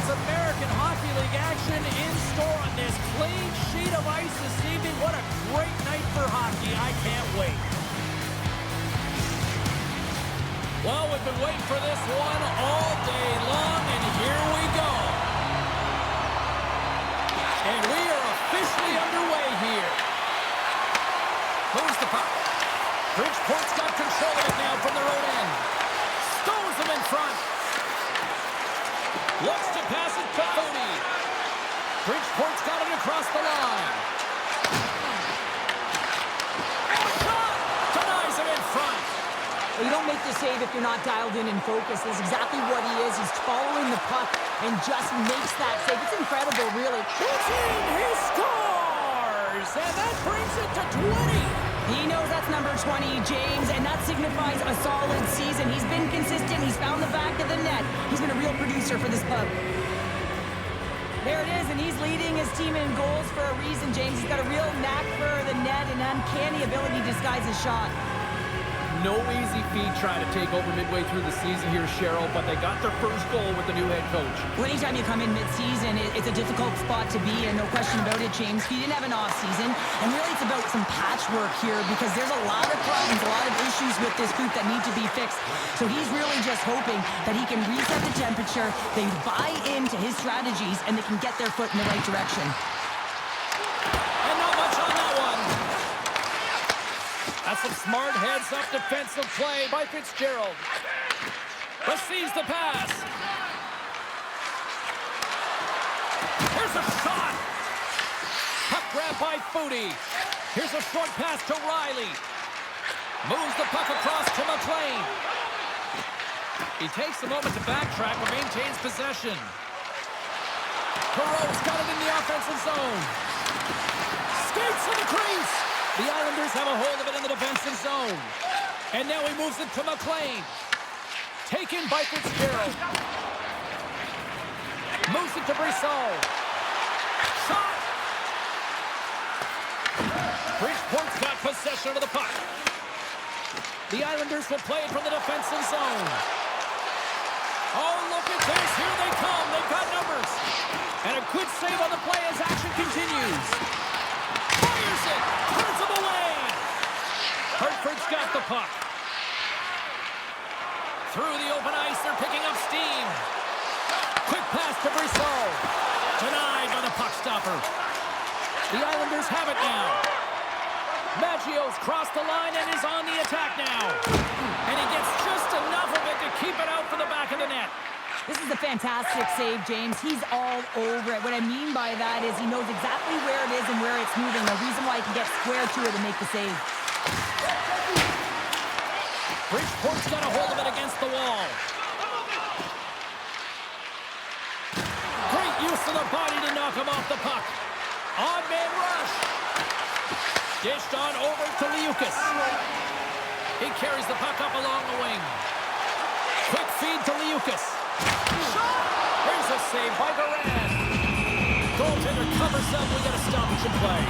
American Hockey League action in store on this clean sheet of ice this evening. What a great night for hockey. I can't wait. Well, we've been waiting for this one all day long, and here we go. And we are officially underway here. Moves the puck. Bridgeport's got control of it now from their own end. Stones them in front. Looks to pass it to Cody. Bridgeport's got it across the line. Shot! Denies him in front. Well, you don't make the save if you're not dialed in and focused. That's exactly what he is. He's following the puck and just makes that save. It's incredible, really. Puts in, he scores! And that brings it to 20. He knows that's number 20, James, and that signifies a solid season. He's been consistent. He's found the back of the net. He's been a real producer for this club. There it is, and he's leading his team in goals for a reason, James. He's got a real knack for the net and uncanny ability to disguise his shot. No easy feat trying to take over midway through the season here, Cheryl, but they got their first goal with the new head coach. Well, anytime you come in mid-season, it's a difficult spot to be in, no question about it, James. He didn't have an off-season, and really it's about some patchwork here because there's a lot of problems, a lot of issues with this group that need to be fixed. So he's really just hoping that he can reset the temperature, they buy into his strategies, and they can get their foot in the right direction. And not much on that one. That's some smart heads-up defensive play by Fitzgerald. Receives the pass. Here's a shot. Puck grab by Foudy. Here's a short pass to Riley. Moves the puck across to McLean. He takes a moment to backtrack but maintains possession. Perreault's got it in the offensive zone. Skates to the crease. The Islanders have a hold of it in the defensive zone. And now he moves it to McLean. Taken by Fitzgerald. Moves it to Brisson. Shot! Bridgeport's got possession of the puck. The Islanders will play it from the defensive zone. Oh, look at this. Here they come. They've got numbers. And a good save on the play as action continues. Fires it. Turns him away. Hartford's got the puck. Through the open ice, they're picking up steam. Quick pass to Brisson. Denied by the puck stopper. The Islanders have it now. Maggio's crossed the line and is on the attack now. And he gets just enough of it to keep it out for the back of the net. This is a fantastic save, James. He's all over it. What I mean by that is he knows exactly where it is and where it's moving. The reason why he can get square to it and make the save. Bridgeport's got a hold of it against the wall. Great use of the body to knock him off the puck. Odd man rush. Dished on over to Liukas. He carries the puck up along the wing. Quick feed to Liukas. Shot! Here's a save by Garand. Goaltender covers up. We got a stoppage in play.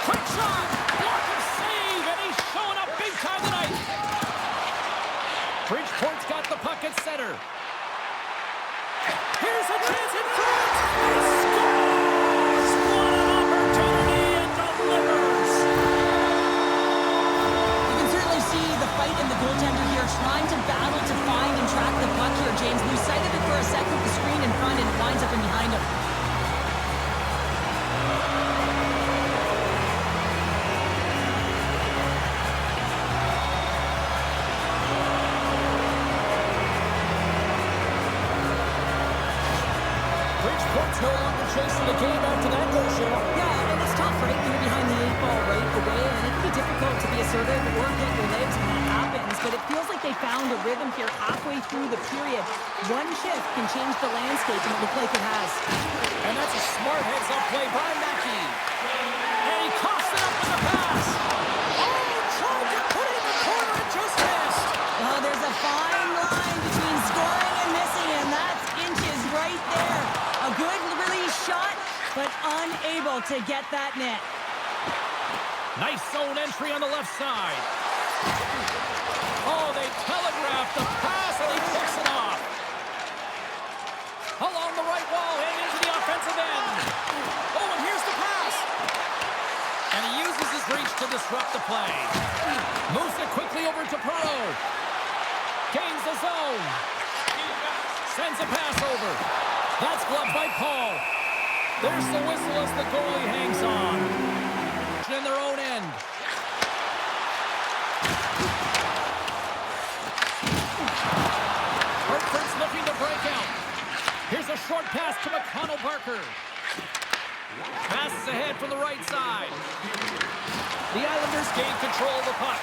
Quick shot! Block and save, and he's showing up big time tonight. Bridgeport's got the puck at center. Here's a chance in front. He scores! What an opportunity and delivers. You can certainly see the fight in the goaltender here, trying to battle to find and track the puck here, James. We sighted it for a second with the screen in front, and it winds up in behind him. Bridgeport's no longer chasing the game after that goal, Cheryl. Yeah, and it's tough, right? When you're behind the 8-ball right away, and it can be difficult to be assertive or get your legs when that happens, but it feels like they found a rhythm here halfway through the period. One shift can change the landscape, and it looks like it has. And that's a smart heads-up play by Mackey. And he coughs it up with the pass. Oh, tried to put it in the corner and just missed. Well, there's a fine line between scoring and missing, and that's inches right there. A good release shot, but unable to get that net. Nice zone entry on the left side. Oh, they telegraphed the pass, and he picks it off. gains the zone. Sends a pass over. That's gloved by Paul. There's the whistle as the goalie hangs on. In their own end. Hartford's looking to break out. Here's a short pass to McConnell Barker. Passes ahead from the right side. The Islanders gain control of the puck.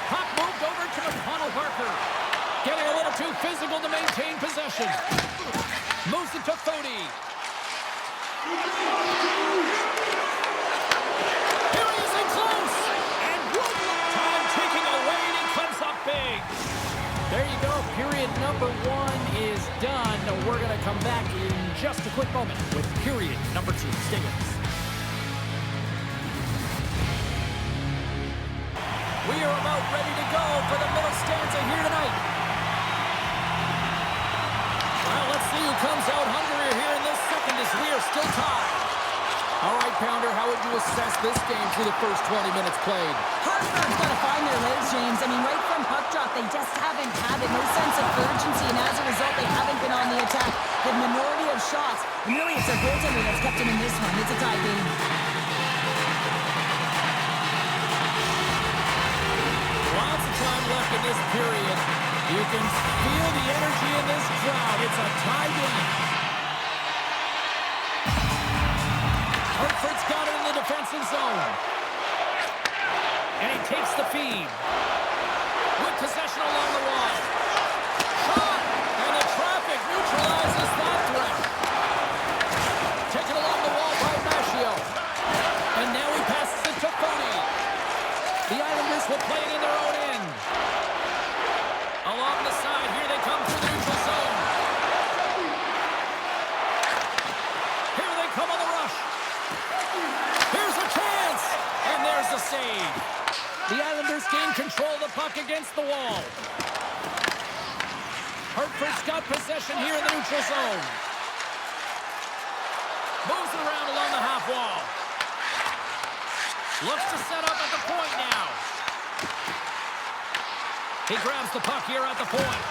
Puck moved over to McConnell Barker. Getting a little too physical to maintain possession. Moves it to Fody. Here he is in close. And time ticking away, and he comes up big. There you go. Period number 1 is done. We're going to come back in just a quick moment with period number 2. Stay with us. We are about ready to go for the middle stanza here tonight. Well, let's see who comes out hungrier here in this second as we are still tied. All right, Pounder, how would you assess this game through the first 20 minutes played? Hartford's got to find their legs, James. I mean, right from puck drop, they just haven't had it. No sense of urgency, and as a result, they haven't been on the attack. The minority of shots, and really it's their goaltender that's kept them in this one. It's a tie game. Lots of time left in this period. You can feel the energy in this crowd. It's a tie game. Hartford's got it in the defensive zone. And he takes the feed. With possession along the wall. Shot! And the traffic neutralizes that threat. Taken along the wall by Maschio. And now he passes it to Fody. The Islanders will play it in their own end. Along the side, here they come through the neutral zone. Here they come on the rush. Here's a chance. And there's the save. The Islanders gain control of the puck against the wall. Hartford's got possession here in the neutral zone. Moves it around along the half wall. Looks to set up at the point now. He grabs the puck here at the point.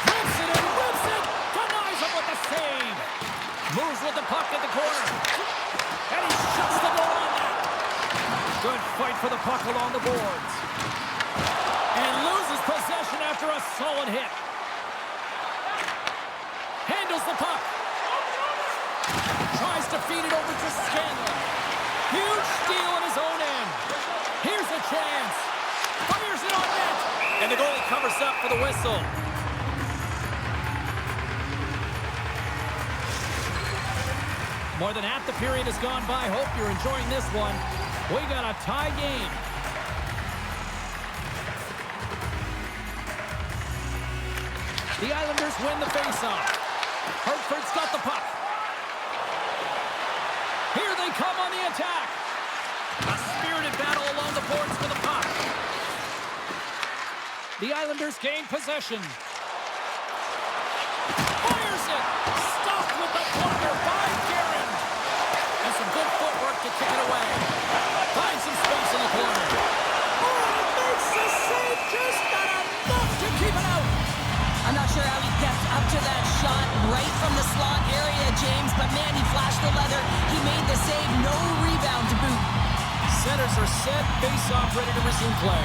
Rips it and whips it. Denies him with the save. Moves with the puck at the corner. And he shuts the goal on that. Good fight for the puck along the boards. And loses possession after a solid hit. Handles the puck. Tries to feed it over to Scanlon. Huge steal in his own end. Here's a chance. Fires it on net. And the goalie covers up for the whistle. More than half the period has gone by. Hope you're enjoying this one. We got a tie game. The Islanders win the faceoff. Hartford's got the puck. Here they come on the attack. A spirited battle along the boards for the puck. The Islanders gain possession. Fires it. Stopped with the corner by Guerin. And some good footwork to kick it away. Finds some space in the corner. Oh, makes the save. Just not enough to keep it out. I'm not sure how he gets up to that shot right from the slot area, James, but man, he flashed the leather. He made the save. No rebound to boot. Centers are set. Face-off ready to resume play.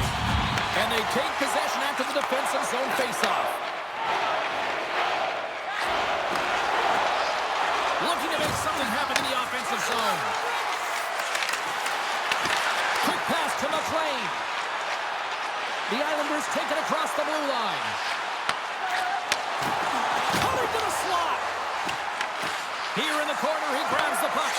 And they take possession after the defensive zone face-off. Looking to make something happen in the offensive zone. Quick pass to McLean. The Islanders take it across the blue line. Coming to the slot. Here in the corner, he grabs the puck.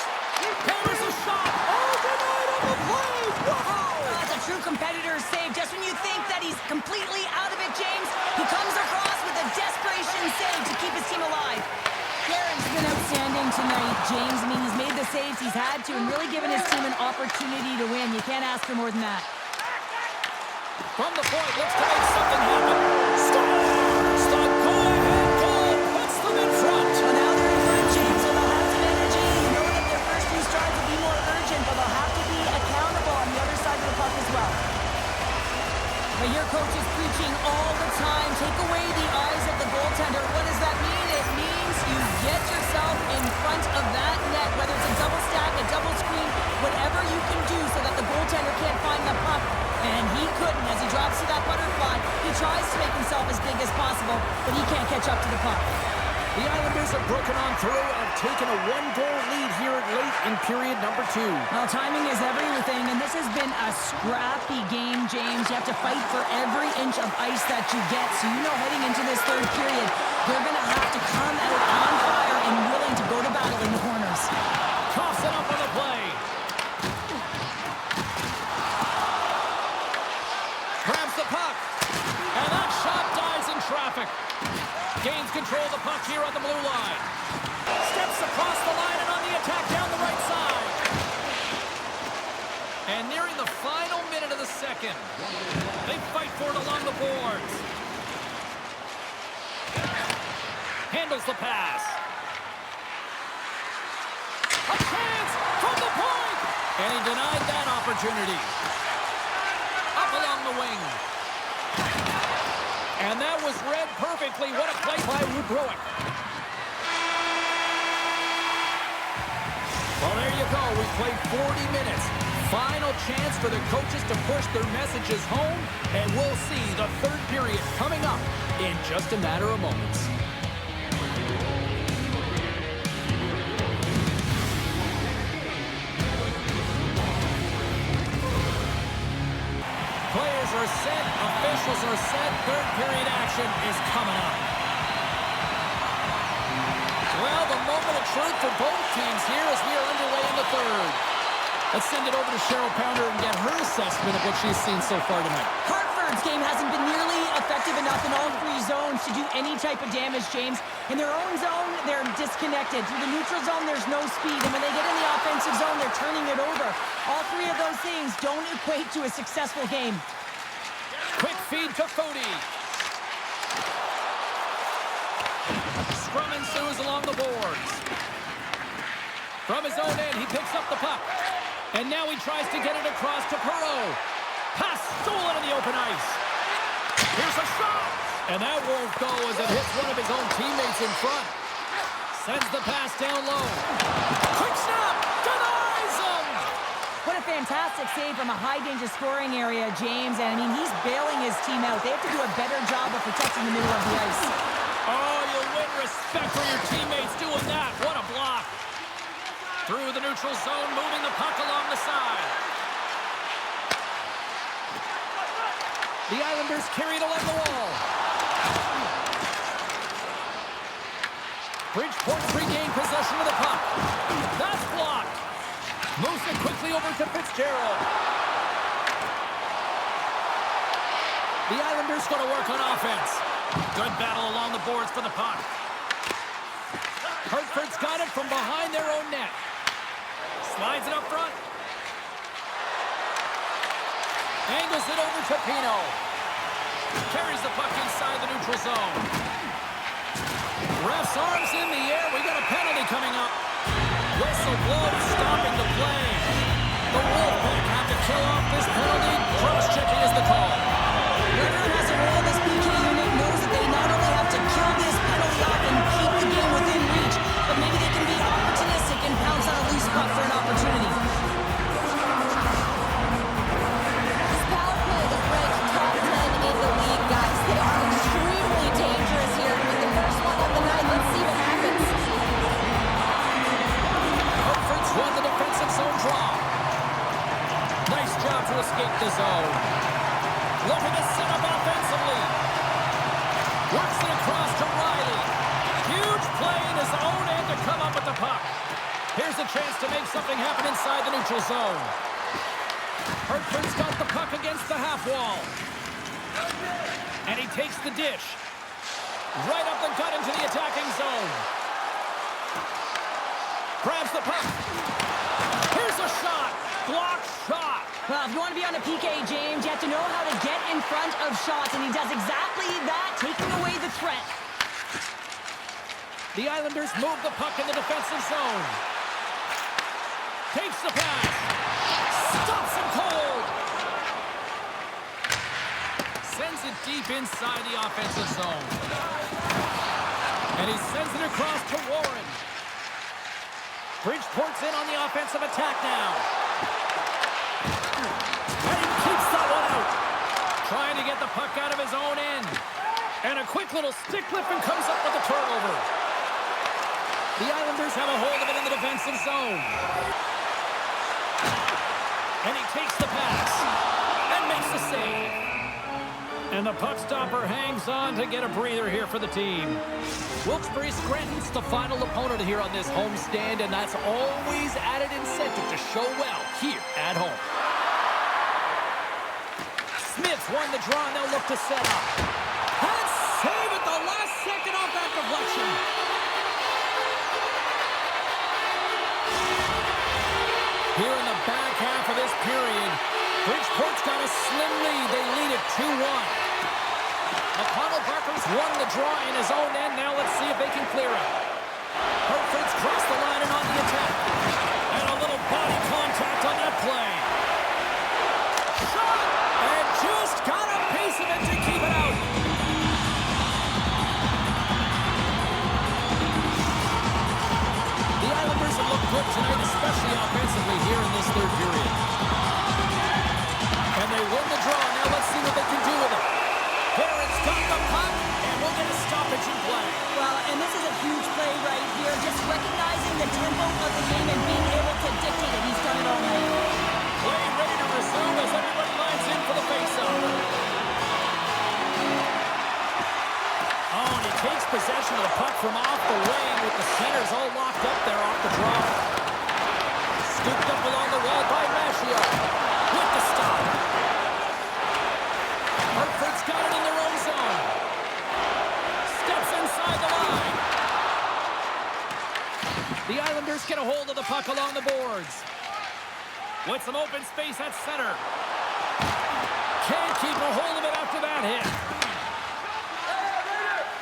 Hammers a shot. Oh, denied on the play. Wow. That's a true competitor's save. Just when you think that he's completely out of it, James, he comes across with a desperation save to keep his team alive. Guerin's been outstanding tonight, James. I mean, he's made the saves he's had to and really given his team an opportunity to win. You can't ask for more than that. From the point, looks to make something happen. Stop! Stop! Go ahead! Goal! Puts them in front! Well, now they're in front, James, so they'll have some energy. You know that their first few strides will be more urgent, but they'll have to be accountable on the other side of the puck as well. But your coach is preaching all the time. Take away the eyes of the goaltender. What does that mean? It means you get yourself in front of that net, whether it's a double stack, a double screen, whatever you can do so that the goaltender can't find the puck. And he couldn't. As he drops to that butterfly, he tries to make himself as big as possible, but he can't catch up to the puck. The Islanders have broken on through and have taken a one-goal lead here late in period number 2. Well, timing is everything, and this has been a scrappy game, James. You have to fight for every inch of ice that you get. So you know heading into this third period, they're going to have to come out on fire and willing to go to battle in the corners. Toss it up on the play. Grabs the puck. And that shot dies in traffic. Gains control of the puck here on the blue line. Steps across the line and on the attack down the right side. And nearing the final minute of the second. They fight for it along the boards. Handles the pass. A chance from the point! And he denied that opportunity. Up along the wing. And that was read perfectly. What a play by Rubrowick. Well, there you go. We've played 40 minutes. Final chance for the coaches to push their messages home. And we'll see the third period coming up in just a matter of moments. Players are set, officials are set, third period action is coming up. Well, the moment of truth for both teams here as we are underway in the third. Let's send it over to Cheryl Pounder and get her assessment of what she's seen so far tonight. Hartford's game hasn't been nearly effective enough in all three zones to do any type of damage, James. In their own zone, they're disconnected. Through the neutral zone, there's no speed. And when they get in the offensive zone, they're turning it over. All three of those things don't equate to a successful game. Quick feed to Fody. Scrum ensues along the boards. From his own end, he picks up the puck. And now he tries to get it across to Perreault. Pass stolen in the open ice. Here's a shot. And that won't go as it hits one of his own teammates in front. Sends the pass down low. Quick snap. Denies him. What a fantastic save from a high-danger scoring area, James. And, I mean, he's bailing his team out. They have to do a better job of protecting the middle of the ice. Oh, you win respect for your teammates doing that. What a block. Through the neutral zone, moving the puck along the side. The Islanders carry it along the wall. Bridgeport regained possession of the puck. That's blocked. Moves it quickly over to Fitzgerald. The Islanders going to work on offense. Good battle along the boards for the puck. Hartford's got it from behind their own net. Slides it up front. Angles it over to Pino. Carries the puck inside the neutral zone. Ref's arms in the air. We got a penalty coming up. Whistle blows, stopping the play. The Wolf Pack have to kill off this penalty. Cross-checking is the call. Whoever has a role in this PK unit knows that they not only have to kill this penalty off and keep the game within reach, but maybe they can be opportunistic and pounce on a loose puck for an opportunity. This power play is ranked top 10 in the league, guys. They are extremely dangerous here with the first one of the night. Let's see what happens. Hartford's won the defensive zone draw. Nice job to escape the zone. Looking to set up offensively. Works it across to Riley. Huge play in his own end to come up with the puck. Here's a chance to make something happen inside the neutral zone. Hartford's got the puck against the half wall. And he takes the dish. Right up the gut into the attacking zone. Grabs the puck. Here's a shot. Blocked shot. Well, if you want to be on a PK, James, you have to know how to get in front of shots, and he does exactly that, taking away the threat. The Islanders move the puck in the defensive zone. Takes the pass. Stops him cold. sends it deep inside the offensive zone. And he sends it across to Warren. Bridgeport's in on the offensive attack now. And he keeps that one out. Trying to get the puck out of his own end. And a quick little stick lift and comes up with a turnover. The Islanders have a hold of it in the defensive zone. And he takes the pass and makes the save. And the puck stopper hangs on to get a breather here for the team. Wilkes-Barre Scranton's the final opponent here on this homestand, and that's always added incentive to show well here at home. Smith won the draw, and they'll look to set up. And save at the last second off that deflection. Here in the back half of this period, Bridgeport's got a slim lead. They lead it 2-1. McConnell Barker's won the draw in his own end. Now let's see if they can clear it. Hartford's crossed the line and on the attack. And a little body contact on that play. Shot! And just got a piece of it to keep it out. The Islanders have looked good tonight, especially offensively here in this third period. And they win the draw. Now let's see what they can do with it. Barron's got the puck, and we'll get a stoppage in play. Well, and this is a huge play right here. Just recognizing the tempo of the game and being able to dictate it. He's done it all night. Play ready to resume as everybody lines in for the faceoff. Oh, and he takes possession of the puck from off the wing with the centers all locked up there off the draw. Scooped up along the wall by Maschio. With the stop. Hartford's got it in their own zone. Steps inside the line. The Islanders get a hold of the puck along the boards. With some open space at center. Can't keep a hold of it after that hit.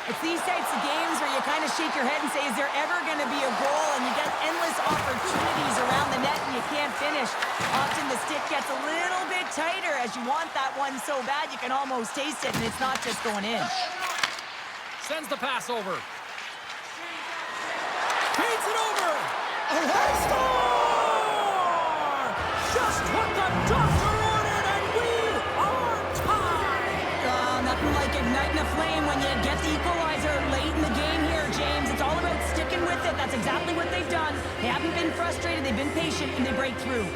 It's these types of games where you kind of shake your head and say, is there ever going to be a goal? And you get endless opportunities around the net and you can't finish. Often the stick gets a little bit tighter as you want that one so bad you can almost taste it, and it's not just going in. Sends the pass over. Feeds it over. A high score! Just what the doctor ordered, and we are tied! Nothing like igniting a flame when you get the equalizer late in the game here, James. It's all about sticking with it. That's exactly what they've done. They haven't been frustrated. They've been patient, and they break through.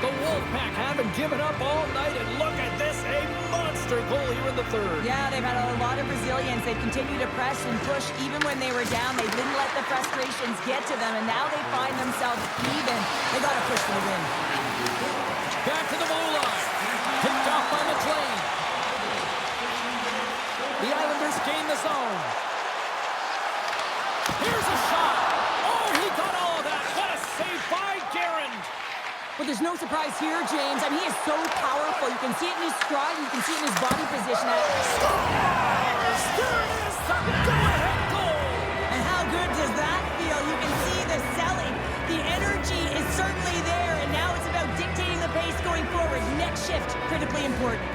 The Wolf Pack haven't given up all night, and look at this, a monster goal here in the third. Yeah, they've had a lot of resilience. They've continued to press and push even when they were down. They didn't let the frustrations get to them, and now they find themselves even. They got to push for the win. Back to the blue line. Picked off by McLean. The Islanders gain the zone. Here's a shot. Oh, he got all of that. What a save by Guerin. But there's no surprise here, James. I mean, he is so powerful. You can see it in his stride, and you can see it in his body position. Scores! There is the go-ahead goal! And how good does that feel? You can see the selling. The energy is certainly there, and now it's about dictating the pace going forward. Next shift, critically important.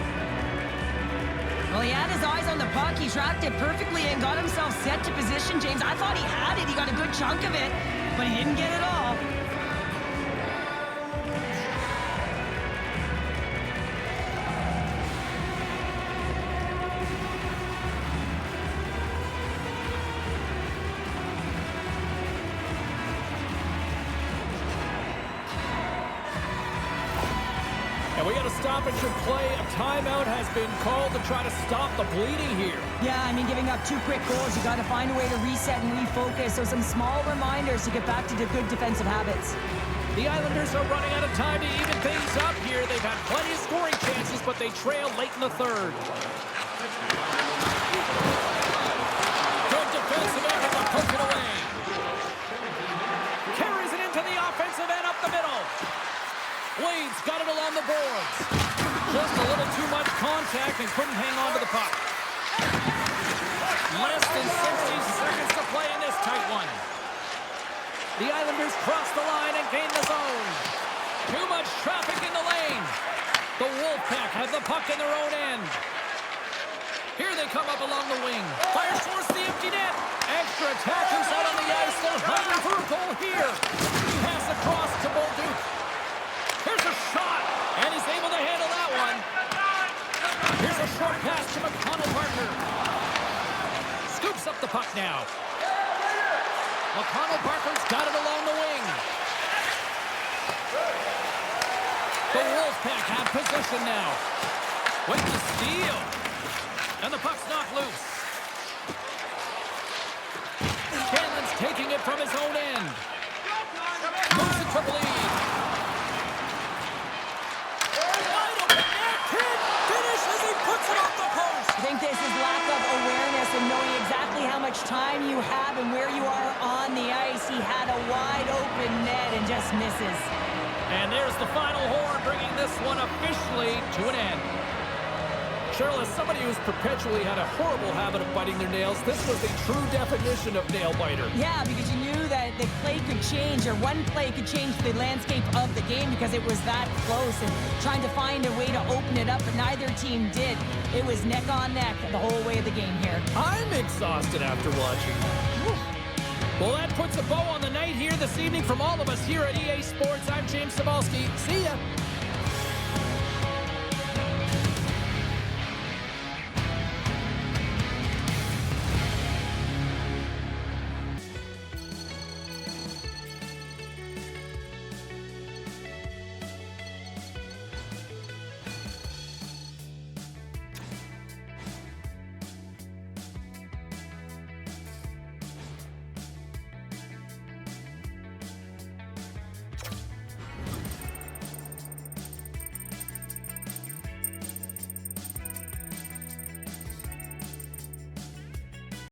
Well, he had his eyes on the puck. He tracked it perfectly and got himself set to position, James. I thought he had it. He got a good chunk of it, but he didn't get it all. We got a stoppage in play. A timeout has been called to try to stop the bleeding here. Yeah, I mean, giving up 2 quick goals, you got to find a way to reset and refocus. So some small reminders to get back to the good defensive habits. The Islanders are running out of time to even things up here. They've had plenty of scoring chances, but they trail late in the third. Good defensive effort to poke it away. Carries it into the offensive end up the middle. Wade's got it along the boards. Just a little too much contact and couldn't hang on to the puck. Less than 60 seconds to play in this tight one. The Islanders cross the line and gain the zone. Too much traffic in the lane. The Wolf Pack have the puck in their own end. Here they come up along the wing. Fires towards the empty net. Extra attackers out on the ice. They're hungry for a goal here. Pass across to Bolduc. Here's a shot, and he's able to handle that one. Here's a short pass to McConnell Parker. Scoops up the puck now. McConnell Parker's got it along the wing. The Wolfpack have possession now. With the steal. And the puck's knocked loose. Scanlon's taking it from his own end. Moves it to the lead. Wide open net. Can't finish as he puts it off the post. I think this is lack of awareness and knowing exactly how much time you have and where you are on the ice. He had a wide open net and just misses. And there's the final horn, bringing this one officially to an end. Cheryl, as somebody who's perpetually had a horrible habit of biting their nails, this was the true definition of nail biter. Yeah, because you knew that the play could change, or one play could change the landscape of the game because it was that close, and trying to find a way to open it up, but neither team did. It was neck on neck the whole way of the game here. I'm exhausted after watching. Well, that puts a bow on the night here this evening. From all of us here at EA Sports, I'm James Cebulski. See ya.